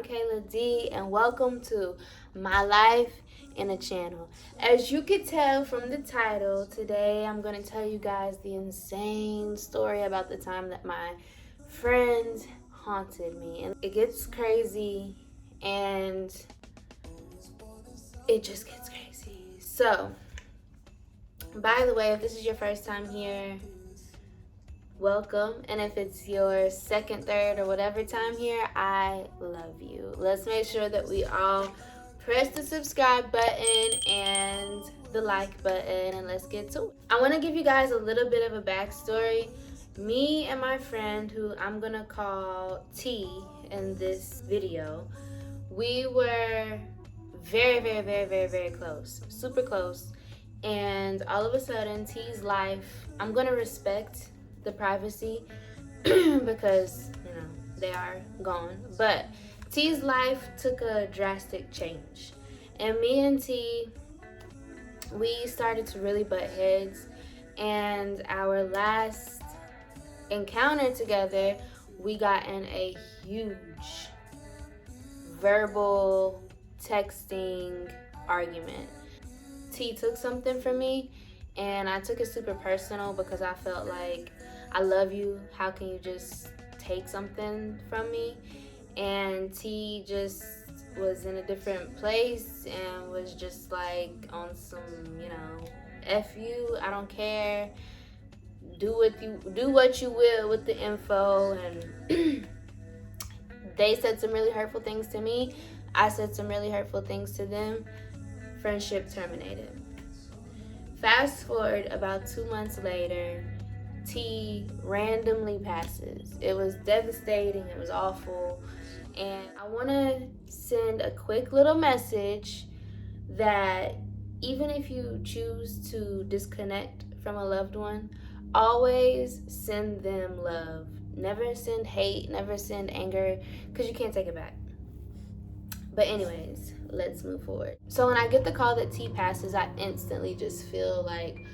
Kayla D, and welcome to My Life in a Channel. As you could tell from the title, today I'm going to tell you guys the insane story about the time that my friend haunted me. And it gets crazy, and it just gets crazy. So, by the way, if this is your first time here, welcome. And if it's your second, third, or whatever time here, I love you. Let's make sure that we all press the subscribe button and the like button, and let's get to it. I want to give you guys a little bit of a backstory. Me and my friend, who I'm gonna call T in this video, we were very close, super close. And all of a sudden, T's life, I'm gonna respect the privacy because they are gone, but T's life took a drastic change, and me and T, we started to really butt heads. And our last encounter together, we got in a huge verbal texting argument. T took something from me, and I took it super personal because I felt like, I love you, how can you just take something from me? And T just was in a different place and was just like on some, F you, I don't care, do what you will with the info. And they said some really hurtful things to me, I said some really hurtful things to them. Friendship terminated. Fast forward about 2 months later, T randomly passes. It was devastating, it was awful, and I want to send a quick little message that even if you choose to disconnect from a loved one, always send them love. Never send hate, never send anger, because you can't take it back. But anyways, let's move forward. So when I get the call that T passes, I instantly just feel like,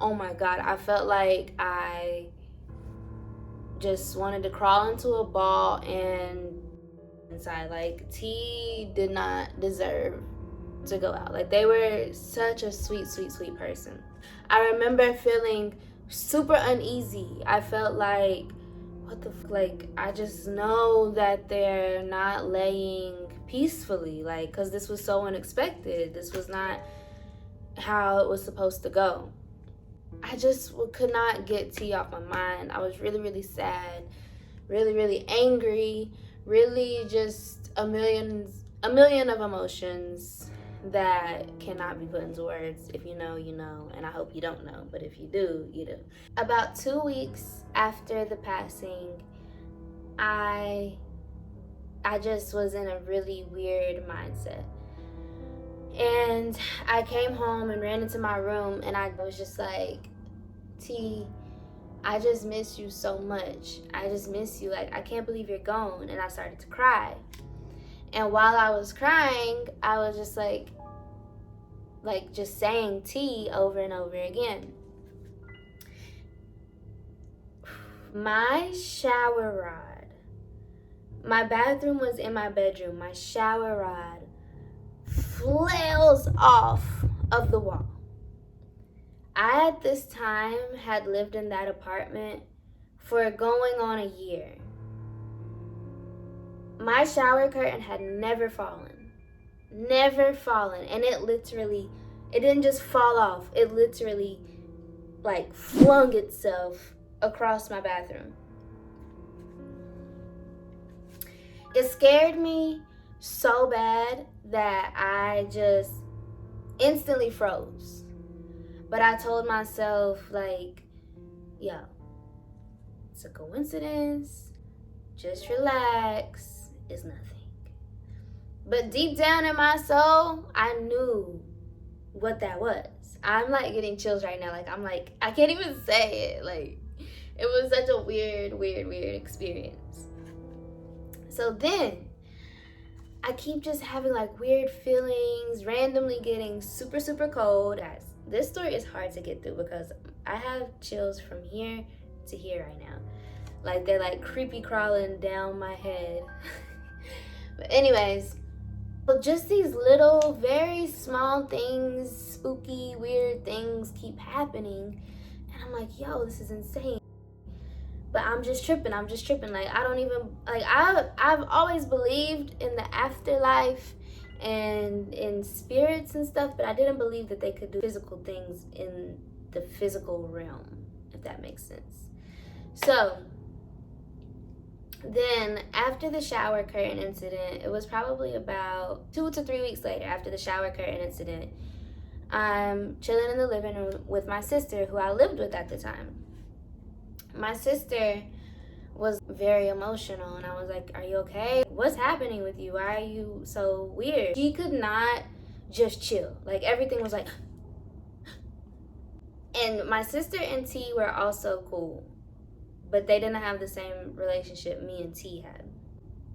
oh my God, I felt like I just wanted to crawl into a ball and inside. Like, T did not deserve to go out. Like, they were such a sweet person. I remember feeling super uneasy. I felt like, what the fuck? Like, I just know that they're not laying peacefully, like, because this was so unexpected. This was not how it was supposed to go. I just could not get T off my mind. I was really sad, really angry, really just a million of emotions that cannot be put into words. If you know, you know, and I hope you don't know, but if you do, you do. About 2 weeks after the passing, I just was in a really weird mindset. And I came home and ran into my room, and I was just like, T, I just miss you so much. I just miss you. Like, I can't believe you're gone. And I started to cry. And while I was crying, I was just like just saying T over and over again. My shower rod, my bathroom was in my bedroom. My shower rod flails off of the wall. I at this time had lived in that apartment for going on a year. My shower curtain had never fallen. And it didn't just fall off. It literally flung itself across my bathroom. It scared me so bad that I just instantly froze. But I told myself, yo, it's a coincidence. Just relax. It's nothing. But deep down in my soul, I knew what that was. I'm getting chills right now. I can't even say it. It was such a weird experience. So then, I keep just having weird feelings, randomly getting super cold. This story is hard to get through because I have chills from here to here right now. They're creepy crawling down my head. But anyways, so just these little, very small things, spooky, weird things keep happening. And I'm like, yo, this is insane. But I'm just tripping. Like, I don't even, like, I've always believed in the afterlife and in spirits and stuff, but I didn't believe that they could do physical things in the physical realm, if that makes sense. So then after the shower curtain incident, it was probably about 2 to 3 weeks later after the shower curtain incident, I'm chilling in the living room with my sister, who I lived with at the time. My sister was very emotional, and I was like, are you okay? What's happening with you? Why are you so weird? She could not just chill. Like, everything was like, and my sister and T were also cool, but they didn't have the same relationship me and T had.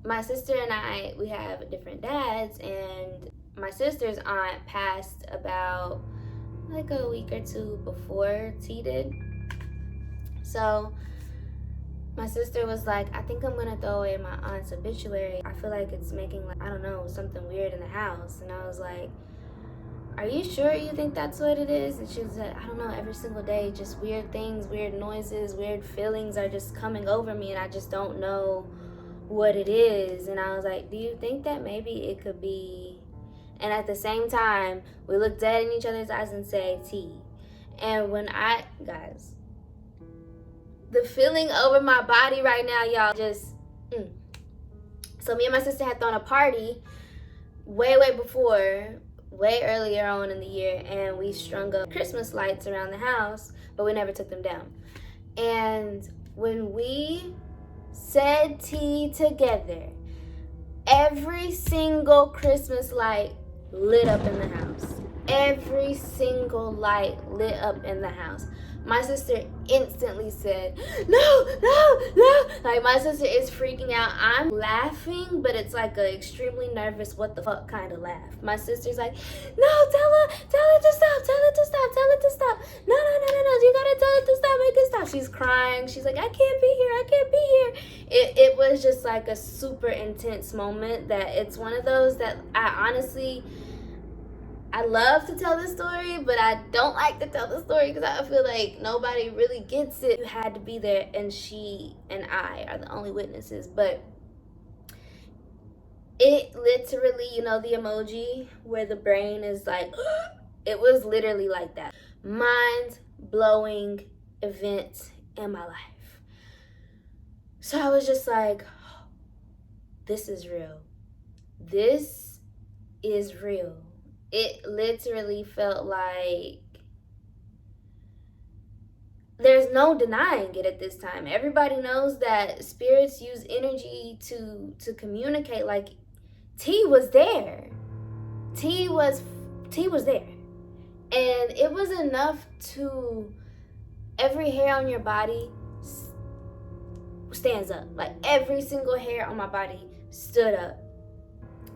My sister and I, we have different dads, and my sister's aunt passed about like a week or two before T did. So my sister was like, I think I'm gonna throw away my aunt's obituary. I feel like it's making, like, I don't know, something weird in the house. And I was like, are you sure you think that's what it is? And she was like, I don't know, every single day, just weird things, weird noises, weird feelings are just coming over me, and I just don't know what it is. And I was like, do you think that maybe it could be? And at the same time, we looked dead in each other's eyes and said, T. And when guys, the feeling over my body right now, y'all, just, So me and my sister had thrown a party way before, way earlier on in the year, and we strung up Christmas lights around the house, but we never took them down. And when we said T together, every single Christmas light lit up in the house. Every single light lit up in the house. My sister instantly said, no, no, no. Like, my sister is freaking out. I'm laughing, but it's like an extremely nervous, what the fuck kind of laugh. My sister's like, no, tell her to stop, tell her to stop, tell her to stop. No, you gotta tell her to stop, make it stop. She's crying. She's like, I can't be here, I can't be here. It was just like a super intense moment that it's one of those that I love to tell this story, but I don't like to tell the story because I feel like nobody really gets it. You had to be there, and she and I are the only witnesses. But it literally, you know, the emoji where the brain is like, it was literally like that. Mind-blowing event in my life. So I was just like, this is real. This is real. It literally felt like there's no denying it at this time. Everybody knows that spirits use energy to communicate. Like, T was there. T was there. And it was enough to, every hair on your body stands up. Like, every single hair on my body stood up.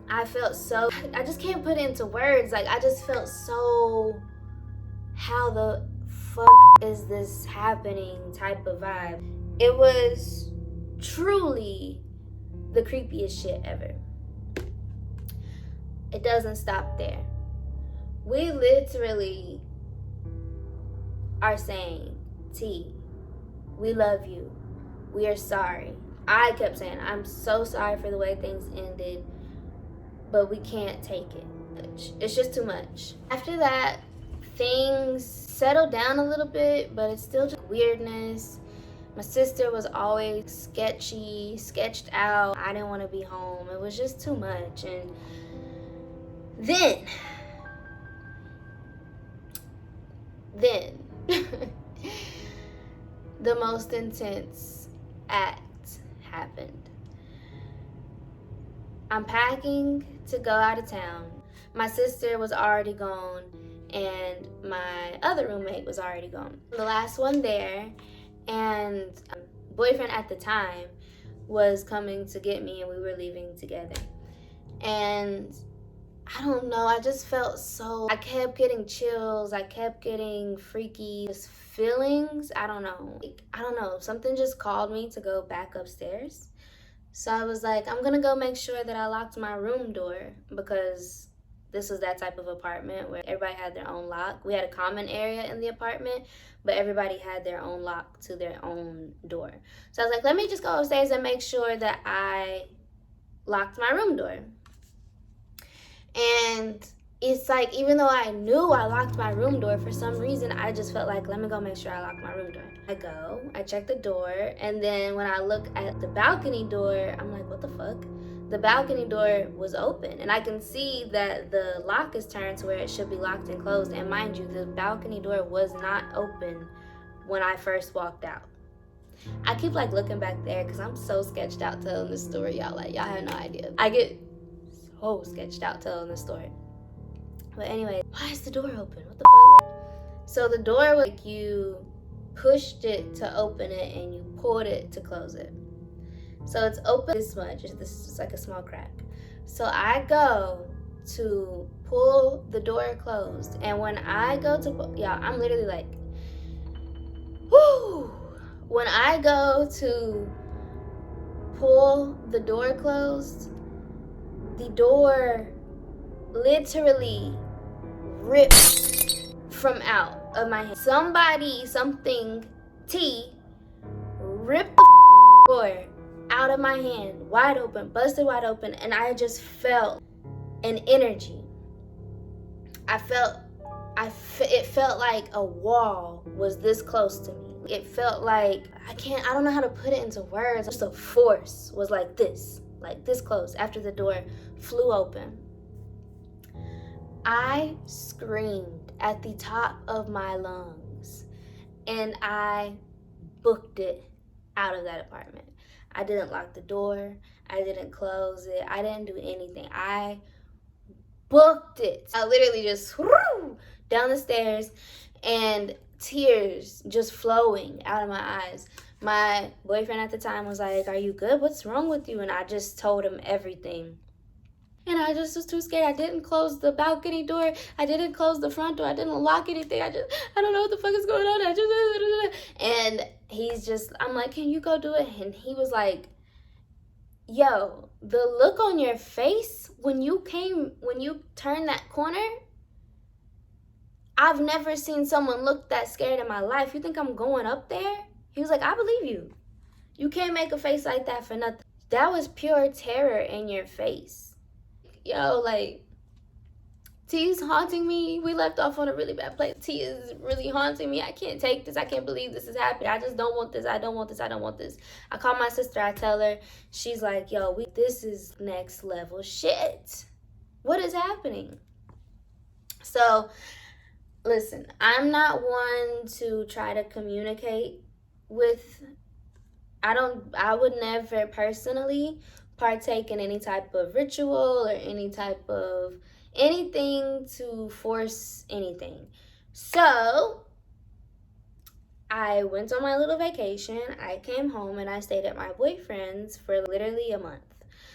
I felt so, I just can't put it into words. Like, I just felt so, how the fuck is this happening type of vibe. It was truly the creepiest shit ever. It doesn't stop there. We literally are saying, T, we love you. We are sorry. I kept saying, I'm so sorry for the way things ended, but we can't take it. It's just too much. After that, things settled down a little bit, but it's still just weirdness. My sister was always sketched out. I didn't want to be home. It was just too much. And then the most intense act happened. I'm packing to go out of town. My sister was already gone, and my other roommate was already gone. The last one there, and boyfriend at the time was coming to get me, and we were leaving together. And I don't know, I just felt so, I kept getting chills, I kept getting freaky feelings. I don't know, something just called me to go back upstairs. So I was like, I'm gonna go make sure that I locked my room door, because this was that type of apartment where everybody had their own lock. We had a common area in the apartment, but everybody had their own lock to their own door. So I was like, let me just go upstairs and make sure that I locked my room door. And it's like, even though I knew I locked my room door, for some reason I just felt like, let me go make sure I lock my room door. I check the door, and then when I look at the balcony door, I'm like, what the fuck? The balcony door was open, and I can see that the lock is turned to where it should be locked and closed. And mind you, the balcony door was not open when I first walked out. I keep like looking back there because I'm so sketched out telling this story, y'all. Like, y'all have no idea. I get so sketched out telling this story. But anyway, why is the door open? What the fuck? So the door was like, you pushed it to open it and you pulled it to close it. So it's open this much. This is like a small crack. So I go to pull the door closed, and when I go to, y'all, I'm literally like, whoo! When I go to pull the door closed, the door literally ripped from out of my hand. Something, T, ripped the door out of my hand, wide open, busted wide open, and I just felt an energy. It felt like a wall was this close to me. It felt like, I don't know how to put it into words. Just a force was like this close after the door flew open. I screamed at the top of my lungs, and I booked it out of that apartment. I didn't lock the door. I didn't close it. I didn't do anything. I booked it. I literally just down the stairs, and tears just flowing out of my eyes. My boyfriend at the time was like, "Are you good? What's wrong with you?" And I just told him everything. And I just was too scared. I didn't close the balcony door. I didn't close the front door. I didn't lock anything. I don't know what the fuck is going on. And I'm like, "Can you go do it?" And he was like, "Yo, the look on your face when you turned that corner, I've never seen someone look that scared in my life. You think I'm going up there?" He was like, "I believe you. You can't make a face like that for nothing. That was pure terror in your face." Yo, like, T's haunting me. We left off on a really bad place. T is really haunting me. I can't take this. I can't believe this is happening. I just don't want this. I don't want this. I don't want this. I call my sister. I tell her. She's like, "Yo, this is next level shit. What is happening?" So, listen, I'm not one to try to communicate with, I would never personally partake in any type of ritual or any type of anything to force anything. So I went on my little vacation. I came home and I stayed at my boyfriend's for literally a month.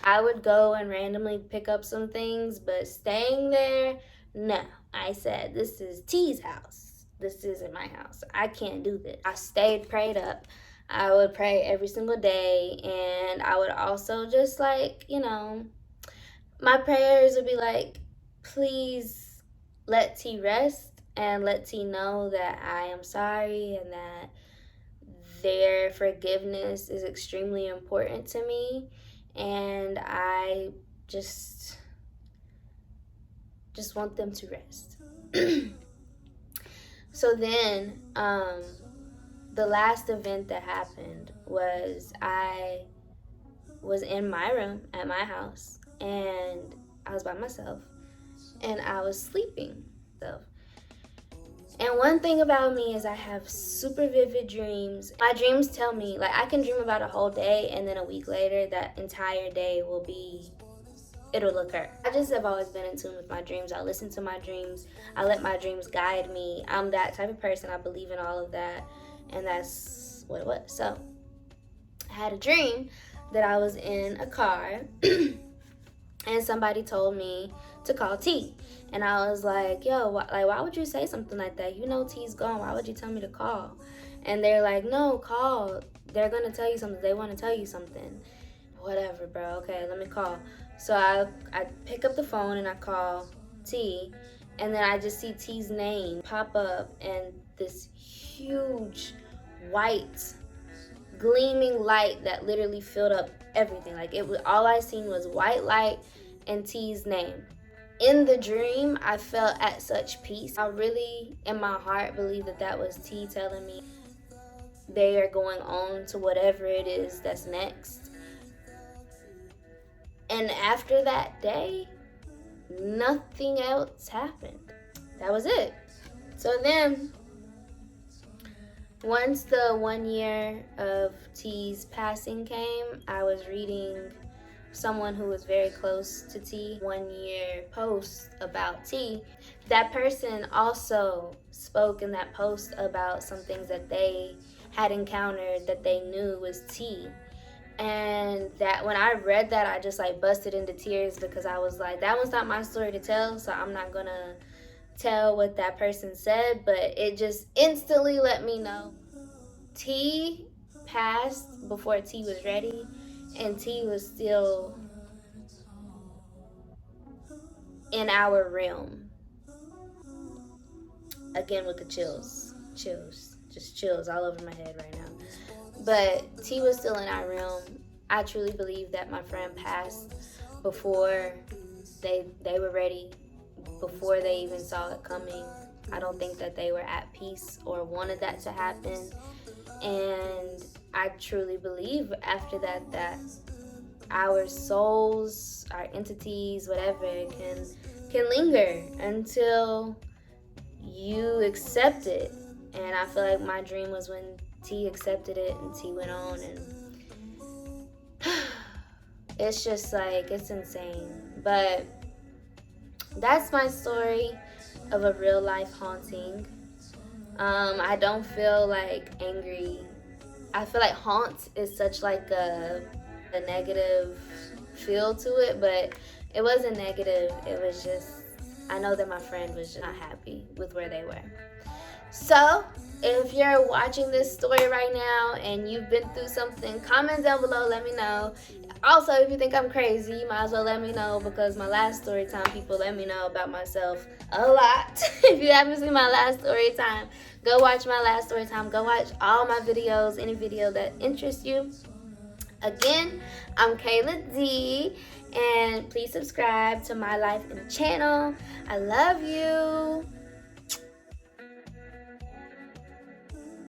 I would go and randomly pick up some things, but staying there, no. I said, this is T's house. This isn't my house. I can't do this. I stayed prayed up. I would pray every single day, and I would also just like, my prayers would be like, please let T rest and let T know that I am sorry and that their forgiveness is extremely important to me, and I just want them to rest. So then, the last event that happened was I was in my room at my house, and I was by myself, and I was sleeping. And one thing about me is I have super vivid dreams. My dreams tell me, like, I can dream about a whole day, and then a week later, that entire day it'll occur. I just have always been in tune with my dreams. I listen to my dreams. I let my dreams guide me. I'm that type of person. I believe in all of that. And that's what it was. So I had a dream that I was in a car and somebody told me to call T. And I was like, yo, why would you say something like that? You know T's gone. Why would you tell me to call? And they're like, no, call. They're going to tell you something. They want to tell you something. whatever, bro. Okay, let me call. So I pick up the phone and I call T, and then I just see T's name pop up, and this huge white gleaming light that literally filled up everything. Like, it was, all I seen was white light and T's name. In the dream, I felt at such peace. I really, in my heart, believe that that was T telling me they are going on to whatever it is that's next. And after that day, nothing else happened. That was it. So then, once the 1 year of T's passing came, I was reading someone who was very close to T 1 year post about T. That person also spoke in that post about some things that they had encountered that they knew was T. And that when I read that, I just like busted into tears, because I was like, that was not my story to tell, so I'm not gonna tell what that person said. But it just instantly let me know T passed before T was ready, and T was still in our realm. Again, with the chills, just chills all over my head right now. But T was still in our realm. I truly believe that my friend passed before they were ready, before they even saw it coming. I don't think that they were at peace or wanted that to happen. And I truly believe after that, that our souls, our entities, whatever, can linger until you accept it. And I feel like my dream was when T accepted it and T went on, and it's just like, it's insane. But that's my story of a real life haunting. I don't feel like angry. I feel like haunt is such like a negative feel to it, but it wasn't negative. It was just, I know that my friend was just not happy with where they were. So if you're watching this story right now and you've been through something, comment down below, let me know. Also, if you think I'm crazy, you might as well let me know, because my last story time, people let me know about myself a lot. If you haven't seen my last story time, go watch my last story time. Go watch all my videos, any video that interests you. Again, I'm Kayla D, and please subscribe to my life and channel. I love you.